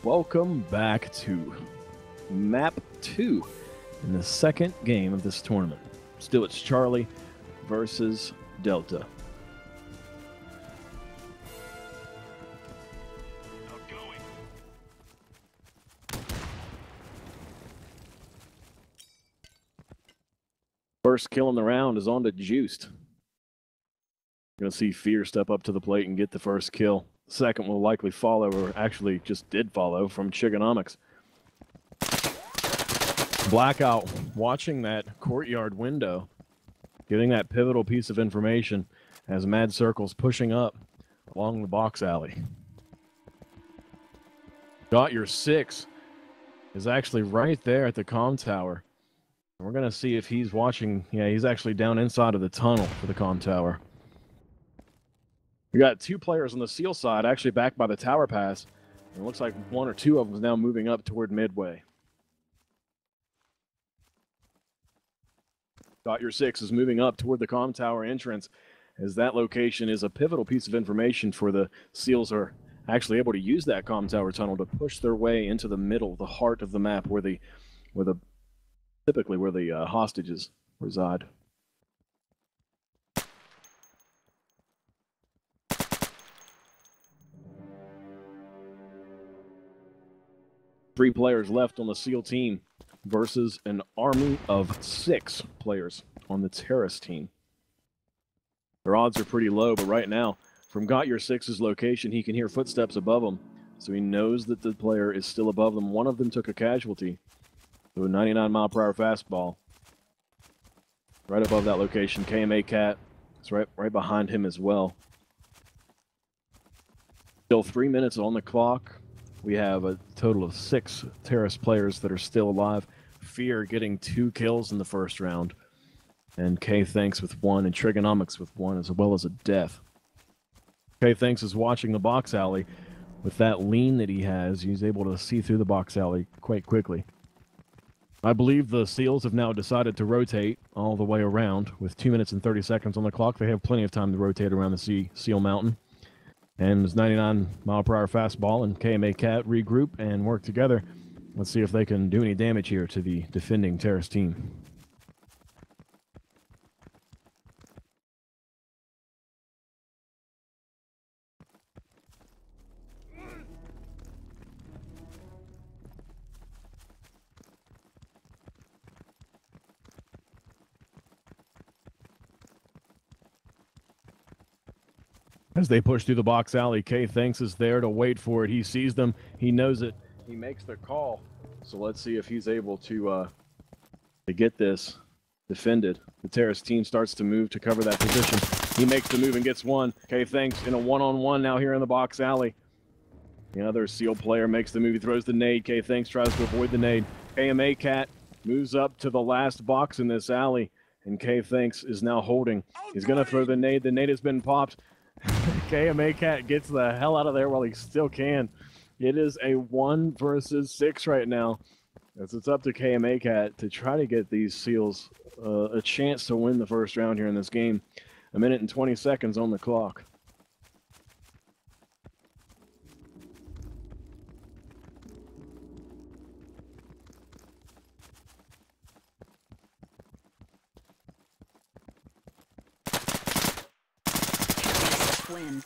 Welcome back to Map 2 in the second game of this tournament. Still, it's Charlie versus Delta. Outgoing. First kill in the round is on to Juiced. Going to see Fear step up to the plate and get the first kill. Second will likely follow, or actually just did follow, from Chigonomics. Blackout watching that courtyard window, getting that pivotal piece of information as Mad Circle's pushing up along the box alley. Got Your 6 is actually right there at the comm tower. We're going to see if he's watching. Yeah, he's actually down inside of the tunnel for the comm tower. We got two players on the SEAL side, actually back by the tower pass. And it looks like one or two of them is now moving up toward midway. Got Your 6 is moving up toward the comm tower entrance, as that location is a pivotal piece of information for the SEALs are actually able to use that comm tower tunnel to push their way into the middle, the heart of the map, typically where the hostages reside. Three players left on the SEAL team versus an army of 6 players on the terrorist team. Their odds are pretty low, but right now, from Got Your 6's location, he can hear footsteps above him, so he knows that the player is still above them. One of them took a casualty to a 99-mile-per-hour fastball. Right above that location, KMA Cat is right behind him as well. Still 3 minutes on the clock. We have a total of 6 terrorist players that are still alive. Fear getting 2 kills in the first round. And K Thanks with 1, and Trigonomics with 1, as well as a death. K Thanks is watching the box alley. With that lean that he has, he's able to see through the box alley quite quickly. I believe the SEALs have now decided to rotate all the way around. With 2 minutes and 30 seconds on the clock, they have plenty of time to rotate around the SEAL Mountain. And his 99-mile-per-hour fastball and KMA Cat regroup and work together. Let's see if they can do any damage here to the defending terrorist team. As they push through the box alley, K Thanks is there to wait for it. He sees them. He knows it. He makes the call. So let's see if he's able to get this defended. The terrorist team starts to move to cover that position. He makes the move and gets one. K Thanks in a one-on-one now here in the box alley. The other SEAL player makes the move. He throws the nade. K Thanks tries to avoid the nade. KMA Cat moves up to the last box in this alley, and K Thanks is now holding. He's going to throw the nade. The nade has been popped. KMA Cat gets the hell out of there while he still can. It is a 1 versus 6 right now, as it's up to KMA Cat to try to get these SEALs a chance to win the first round here in this game. 1 minute and 20 seconds on the clock. Win.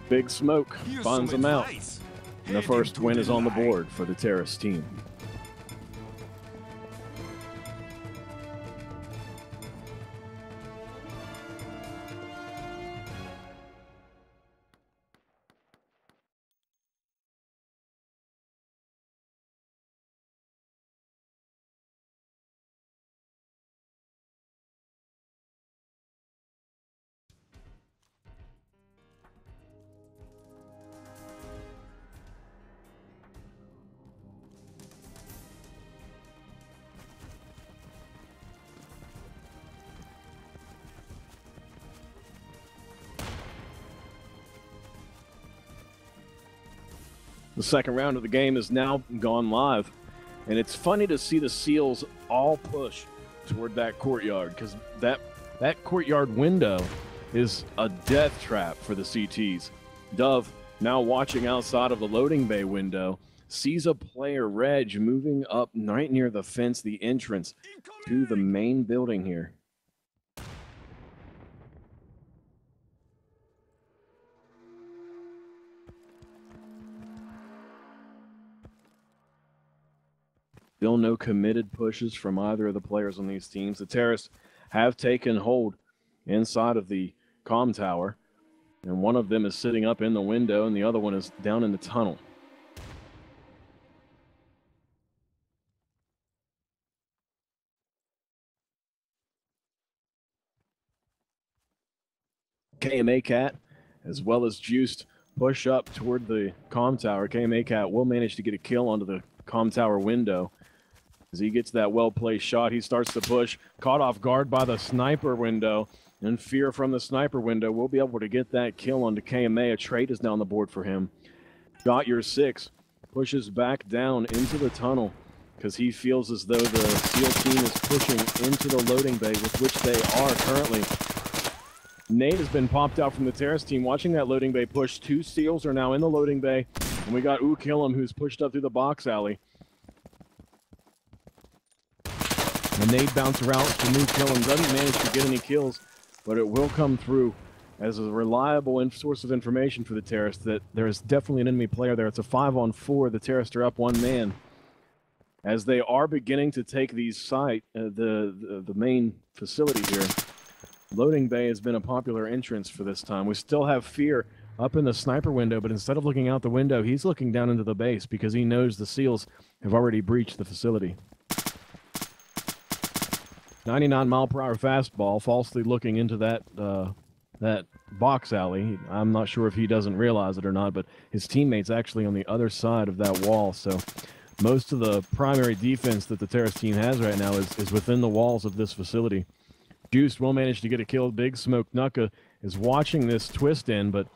Big Smoke finds him out. And the first win is on the board for the terrorist team. The second round of the game is now gone live, and it's funny to see the SEALs all push toward that courtyard, because that courtyard window is a death trap for the CTs. Dove Now watching outside of the loading bay window, sees a player, Reg, moving up right near the fence, the entrance to the main building here. Still no committed pushes from either of the players on these teams. The terrorists have taken hold inside of the comm tower, and one of them is sitting up in the window and the other one is down in the tunnel. KMA Cat, as well as Juiced, push up toward the comm tower. KMA Cat will manage to get a kill onto the comm tower window. As he gets that well-placed shot, he starts to push, caught off guard by the sniper window, and Fear from the sniper window will be able to get that kill onto KMA. A trade is now on the board for him. Got your 6, pushes back down into the tunnel because he feels as though the SEAL team is pushing into the loading bay, with which they are currently. Nate has been popped out from the terrorist team. Watching that loading bay push, 2 SEALs are now in the loading bay, and we got Killam, who's pushed up through the box alley. And Nate bounce around to Killam, doesn't manage to get any kills, but it will come through as a reliable source of information for the terrorists that there is definitely an enemy player there. It's a 5-on-4. The terrorists are up 1 man. As they are beginning to take these the main facility here. Loading bay has been a popular entrance for this time. We still have Fear up in the sniper window, but instead of looking out the window, he's looking down into the base because he knows the SEALs have already breached the facility. 99-mile-per-hour fastball, falsely looking into that box alley. I'm not sure if he doesn't realize it or not, but his teammate's actually on the other side of that wall, so most of the primary defense that the terrorist team has right now is within the walls of this facility. Juice will manage to get a kill. Big Smoke Nuka is watching this twist in, but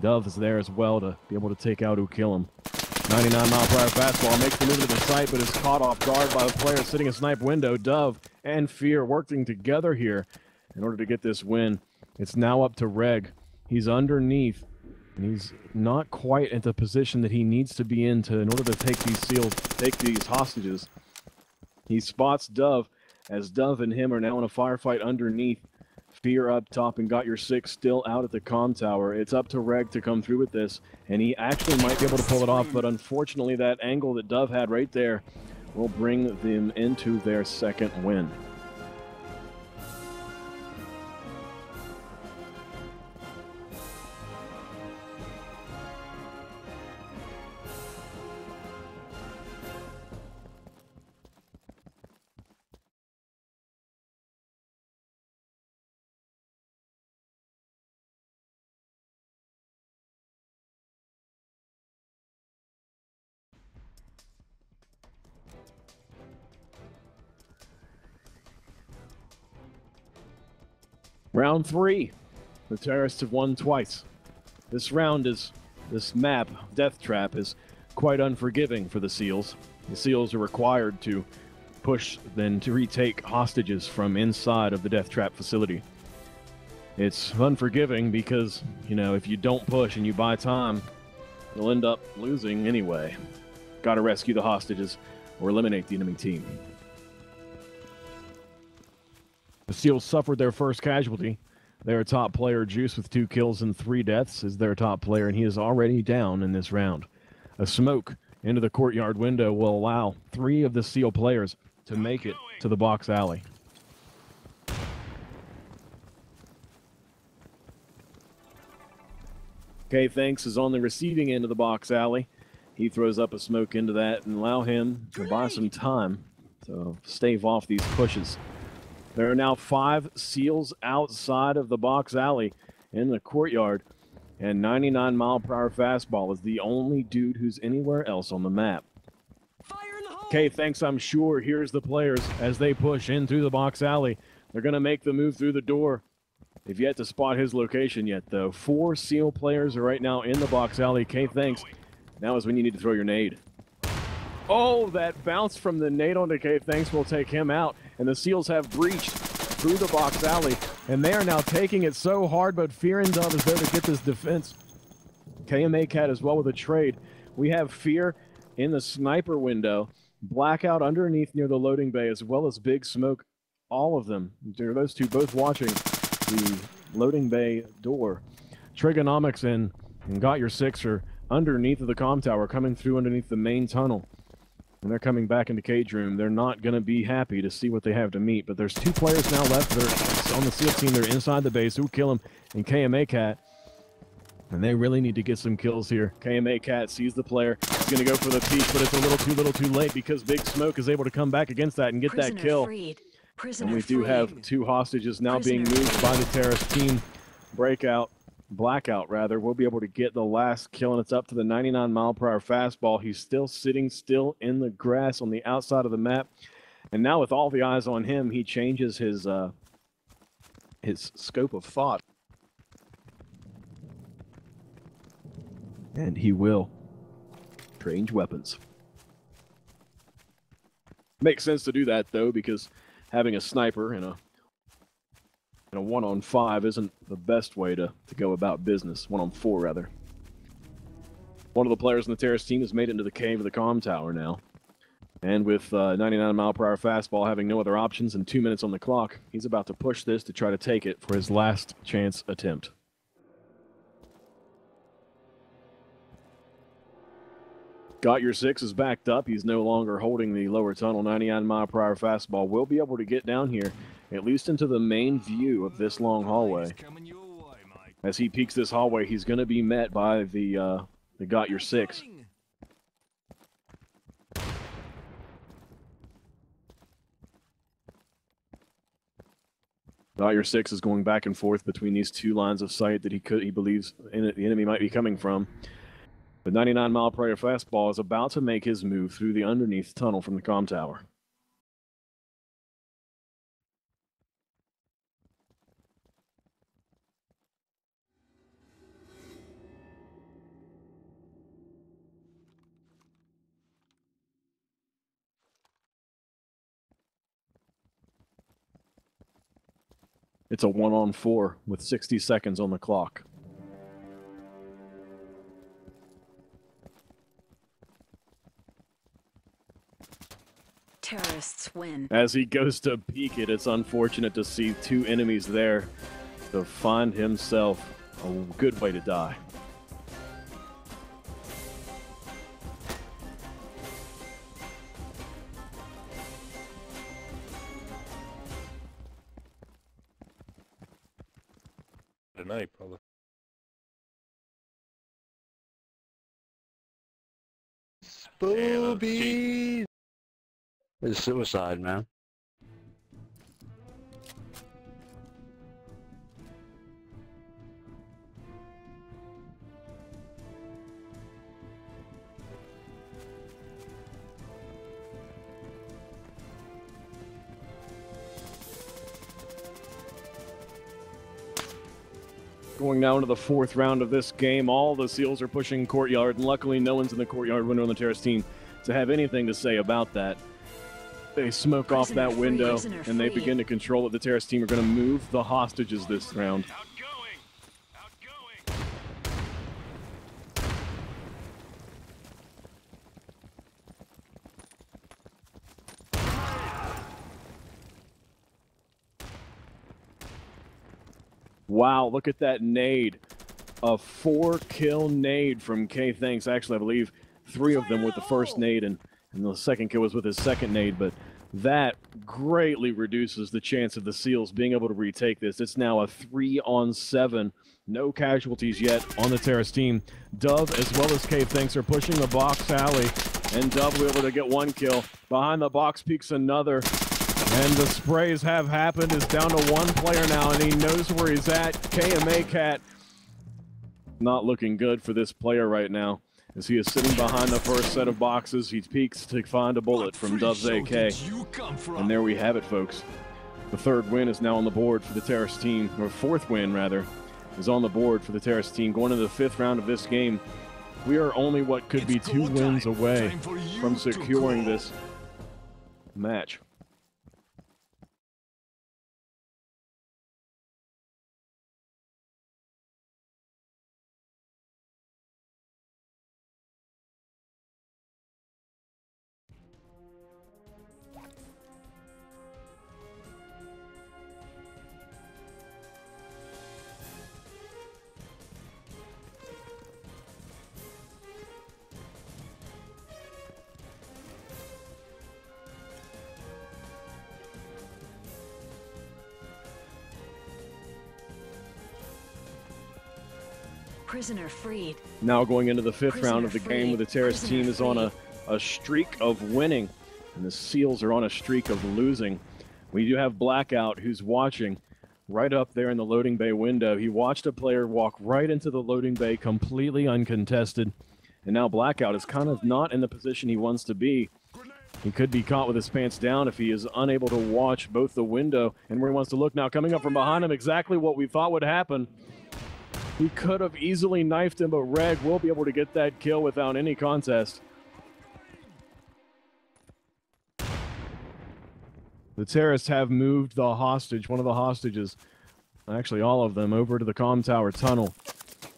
Dove is there as well to be able to take out Killam. 99-mile-per-hour fastball makes the move to the site, but is caught off guard by the player sitting a snipe window. Dove and Fear working together here in order to get this win. It's now up to Reg. He's underneath, and he's not quite at the position that he needs to be in order to take these SEALs, take these hostages. He spots Dove, as Dove and him are now in a firefight underneath. Fear up top and Got Your 6 still out at the comm tower. It's up to Reg to come through with this, and he actually might be able to pull it off, but unfortunately that angle that Dove had right there will bring them into their 2nd win. Round 3. The terrorists have won twice. This map, Death Trap, is quite unforgiving for the SEALs. The SEALs are required to push, then to retake hostages from inside of the Death Trap facility. It's unforgiving because, if you don't push and you buy time, you'll end up losing anyway. Gotta rescue the hostages or eliminate the enemy team. The SEALs suffered their first casualty. Their top player, Juice, with 2 kills and 3 deaths, is their top player, and he is already down in this round. A smoke into the courtyard window will allow 3 of the SEAL players to make it to the box alley. Thanks is on the receiving end of the box alley. He throws up a smoke into that and allow him to buy some time to stave off these pushes. There are now 5 SEALs outside of the box alley in the courtyard, and 99-mile-per-hour fastball is the only dude who's anywhere else on the map. Thanks, I'm sure, here's the players as they push in through the box alley. They're going to make the move through the door. They've yet to spot his location yet, though. 4 SEAL players are right now in the box alley. Thanks. Now is when you need to throw your nade. Oh, that bounce from the nade onto Thanks will take him out. And the SEALs have breached through the box alley. And they are now taking it so hard, but Fear and Dove is there to get this defense. KMA Cat as well with a trade. We have Fear in the sniper window, Blackout underneath near the loading bay, as well as Big Smoke. All of them, those two both watching the loading bay door. Trigonomics and Got Your Six are underneath of the comm tower, coming through underneath the main tunnel. And they're coming back into Cage Room. They're not going to be happy to see what they have to meet. But there's 2 players now left. They're on the SEAL team. They're inside the base. Who kill him? And KMA Cat. And they really need to get some kills here. KMA Cat sees the player. He's going to go for the peek, but it's a little too late because Big Smoke is able to come back against that and get that kill. And we do have 2 hostages now being moved by the terrorist team. Blackout rather, will be able to get the last kill, and it's up to the 99-mile-per-hour fastball. He's still sitting in the grass on the outside of the map. And now with all the eyes on him, he changes his scope of thought. And he will change weapons. Makes sense to do that, though, because having a sniper and a 1-on-5 isn't the best way to go about business. 1-on-4, rather. One of the players in the terrorist team has made it into the cave of the comm tower now. And with 99-mile-per-hour fastball having no other options and 2 minutes on the clock, he's about to push this to try to take it for his last chance attempt. Got Your Six is backed up. He's no longer holding the lower tunnel. 99-mile-per-hour fastball will be able to get down here, at least into the main view of this long hallway. As he peeks this hallway, he's going to be met by the Got Your Six. Got Your Six is going back and forth between these 2 lines of sight that he believes the enemy might be coming from. The 99-mile-per-hour fastball is about to make his move through the underneath tunnel from the comm tower. It's a 1-on-4 with 60 seconds on the clock. Terrorists win. As he goes to peek it, it's unfortunate to see 2 enemies there to find himself a good way to die. Tonight, brother. Booby! It's suicide, man. Going now into the 4th round of this game, all the SEALs are pushing courtyard, and luckily no one's in the courtyard window on the terrorist team to have anything to say about that. They smoke off that window, and they begin to control it. The terrorist team are going to move the hostages this round. Wow, look at that nade. A 4-kill nade from K Thanks. Actually, I believe 3 of them with the first nade, and the second kill was with his second nade, but that greatly reduces the chance of the SEALs being able to retake this. It's now a 3-on-7. No casualties yet on the terrorist team. Dove as well as K Thanks are pushing the box alley, and Dove will be able to get 1 kill. Behind the box peeks another. And the sprays have happened. Is down to 1 player now, and he knows where he's at. KMA Cat not looking good for this player right now, as he is sitting behind the first set of boxes. He peeks to find a bullet from Dove's AK. And there we have it, folks. The 3rd win is now on the board for the terrorist team, or 4th win, rather, is on the board for the terrorist team. Going into the 5th round of this game, we are only what could be 2 wins away from securing this match. Prisoner freed. Now going into the fifth round of the Prisoner game, where the freed. terrorist Prisoner team is on a streak of winning, and the SEALs are on a streak of losing. We do have Blackout, who's watching right up there in the loading bay window. He watched a player walk right into the loading bay completely uncontested, and now Blackout is kind of not in the position he wants to be. He could be caught with his pants down if he is unable to watch both the window and where he wants to look. Now coming up from behind him, exactly what we thought would happen. He could have easily knifed him, but Reg will be able to get that kill without any contest. The terrorists have moved the hostage, one of the hostages, actually all of them, over to the comm tower tunnel.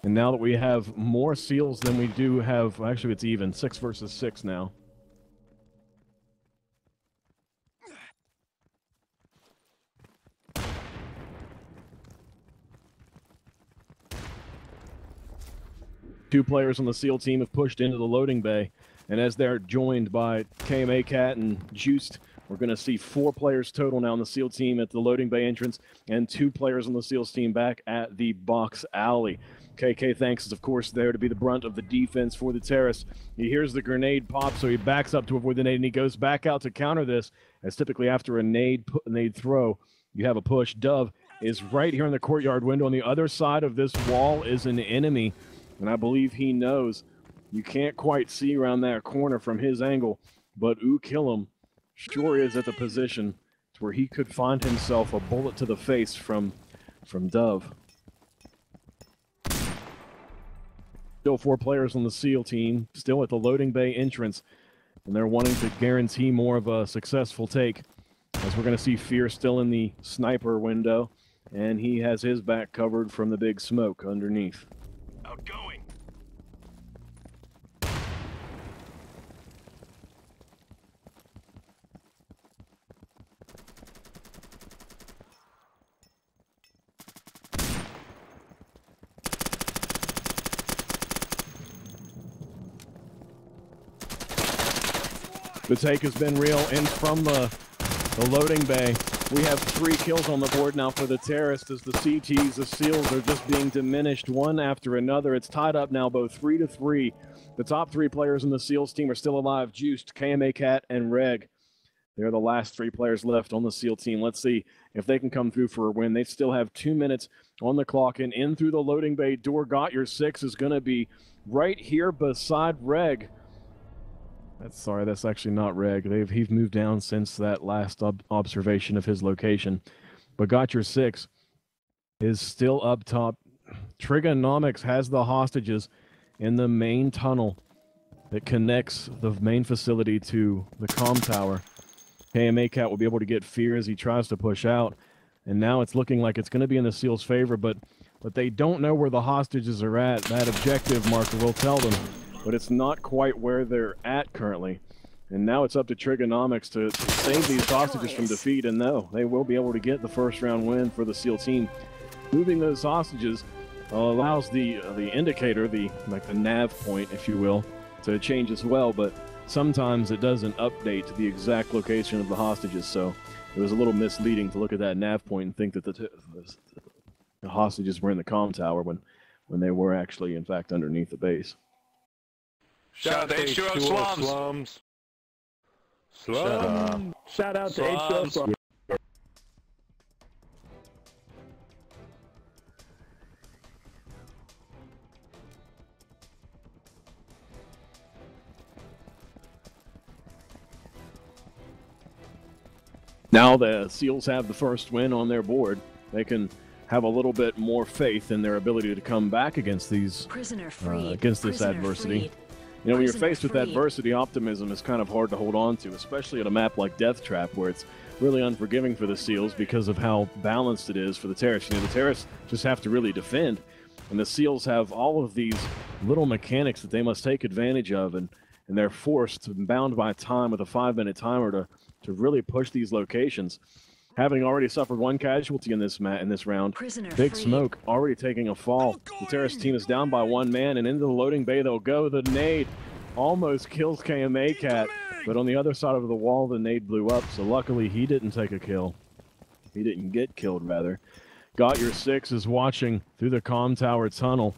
And now that we have more SEALs than we do have, actually it's even, 6 versus 6 now. Two players on the SEAL team have pushed into the loading bay, and as they're joined by KMA Cat and Juiced, we're going to see 4 players total now on the SEAL team at the loading bay entrance, and 2 players on the SEALs team back at the box alley. KK Thanks is, of course, there to be the brunt of the defense for the terrorists. He hears the grenade pop, so he backs up to avoid the nade, and he goes back out to counter this, as typically after a nade throw, you have a push. Dove is right here in the courtyard window. On the other side of this wall is an enemy, and I believe he knows. You can't quite see around that corner from his angle, but Killam sure is at the position to where he could find himself a bullet to the face from Dove. Still 4 players on the SEAL team, still at the loading bay entrance, and they're wanting to guarantee more of a successful take, as we're going to see Fear still in the sniper window, and he has his back covered from the big smoke underneath. Outgoing. The take has been real, and from the loading bay, we have 3 kills on the board now for the terrorists, as the CTs, the SEALs, are just being diminished one after another. It's tied up now, both 3-3. The top 3 players in the SEALs team are still alive: Juiced, KMA Cat, and Reg. They're the last 3 players left on the SEAL team. Let's see if they can come through for a win. They still have 2 minutes on the clock, and in through the loading bay door, Got Your 6 is going to be right here beside Reg. That's actually not Reg. He's moved down since that last observation of his location. But Got Your 6 is still up top. Trigonomics has the hostages in the main tunnel that connects the main facility to the comm tower. KMA Cat will be able to get Fear as he tries to push out. And now it's looking like it's going to be in the SEAL's favor, but they don't know where the hostages are at. That objective marker will tell them, but it's not quite where they're at currently. And now it's up to Trigonomics to save these hostages from defeat, and no, they will be able to get the first round win for the SEAL team. Moving those hostages allows the indicator, the nav point, if you will, to change as well, but sometimes it doesn't update the exact location of the hostages, so it was a little misleading to look at that nav point and think that the hostages were in the comm tower when they were actually, in fact, underneath the base. Shout out to H2O Slums. Shout out to H2O Slums. Now the SEALs have the first win on their board. They can have a little bit more faith in their ability to come back against these against this adversity. Freed. You know, when you're Prisoner faced with freed. adversity, optimism is kind of hard to hold on to, especially at a map like Death Trap, where it's really unforgiving for the SEALs because of how balanced it is for the terrorists. You know, the terrorists just have to really defend, and the SEALs have all of these little mechanics that they must take advantage of, and they're forced, bound by time with a 5-minute timer to really push these locations. Having already suffered 1 casualty in this round, Prisoner Big freed. Smoke already taking a fall. The terrorist team is down by 1 man, and into the loading bay they'll go. The nade almost kills KMA Cat, but on the other side of the wall the nade blew up, so luckily he didn't take a kill. He didn't get killed, rather. Got Your 6 is watching through the comm tower tunnel.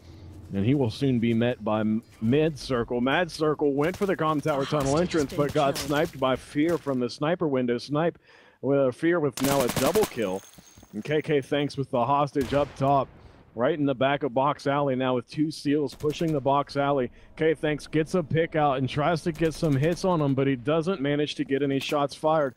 and he will soon be met by Mid Circle. Mad Circle went for the comm tower tunnel entrance, but got sniped by Fear from the sniper window. Snipe with Fear with now a double kill. And KK Thanks with the hostage up top, right in the back of Box Alley now with 2 Seals pushing the Box Alley. K Thanks gets a pick out and tries to get some hits on him, but he doesn't manage to get any shots fired.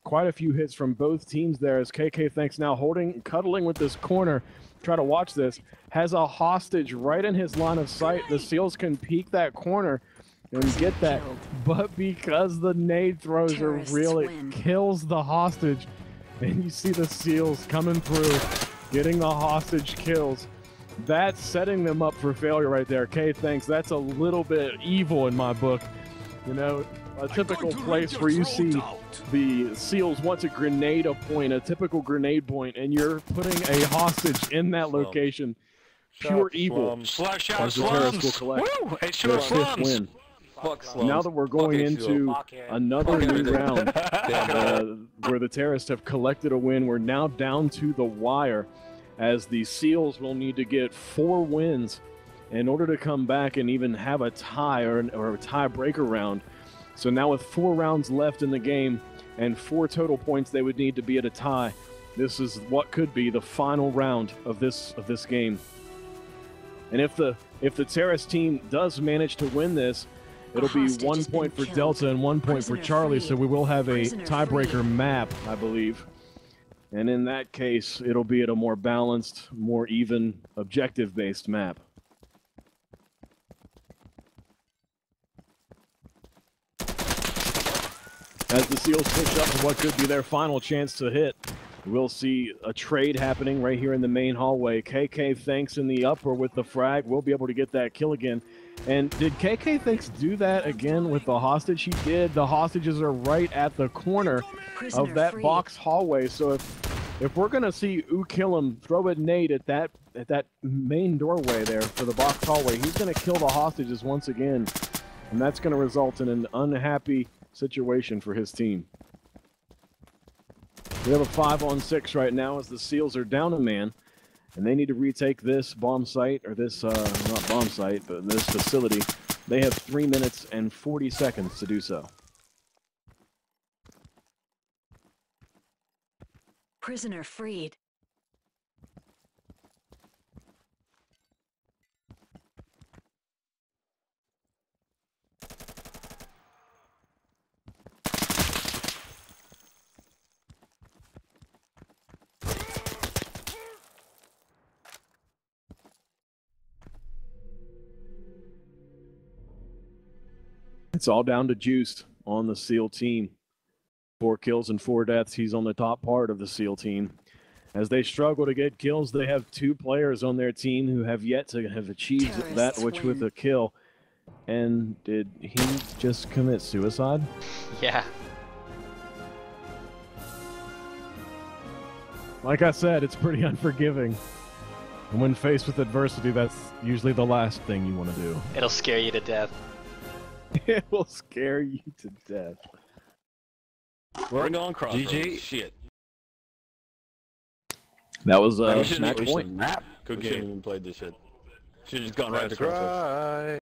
Quite a few hits from both teams there as KK Thanks now cuddling with this corner. Try to watch this. Has a hostage right in his line of sight. The Seals can peek that corner and get that, but because the nade throws are real, it kills the hostage. And you see the Seals coming through, getting the hostage kills. That's setting them up for failure right there. K Thanks, that's a little bit evil in my book. You know, a typical place where you see the Seals want to grenade a point, a typical grenade point, and you're putting a hostage in that location. Pure evil. Slash out As the Terrorists will collect their 5th win. Now that we're going into another new round where the Terrorists have collected a win, we're now down to the wire as the Seals will need to get 4 wins in order to come back and even have a tie or a tiebreaker round. So now with 4 rounds left in the game and 4 total points they would need to be at a tie, this is what could be the final round of this game. And if the Terrorist team does manage to win this, it'll be 1 point for Delta and 1 point for Charlie, so we will have a tiebreaker map, I believe. And in that case, it'll be at a more balanced, more even, objective-based map. As the Seals push up to what could be their final chance to hit, we'll see a trade happening right here in the main hallway. KK Thanks in the upper with the frag. We'll be able to get that kill again. And did KK Thanks do that again with the hostage? He did. The hostages are right at the corner of that box hallway. So if we're gonna see kill him, throw a nade at that main doorway there for the box hallway, he's gonna kill the hostages once again, and that's gonna result in an unhappy situation for his team. We have a 5-on-6 right now as the Seals are down a man, and they need to retake this bomb site, or this, not bomb site, but this facility. They have 3 minutes and 40 seconds to do so. Prisoner freed. It's all down to Juiced on the SEAL team. 4 kills and 4 deaths. He's on the top part of the SEAL team. As they struggle to get kills, they have 2 players on their team who have yet to have achieved that which with a kill. And did he just commit suicide? Yeah. Like I said, it's pretty unforgiving. And when faced with adversity, that's usually the last thing you want to do. It'll scare you to death. It will scare you to death. Bring on cross. GG. Shit. That was We match shouldn't point. map. Good We shouldn't game. even played this shit. Should've just gone right to crossroads.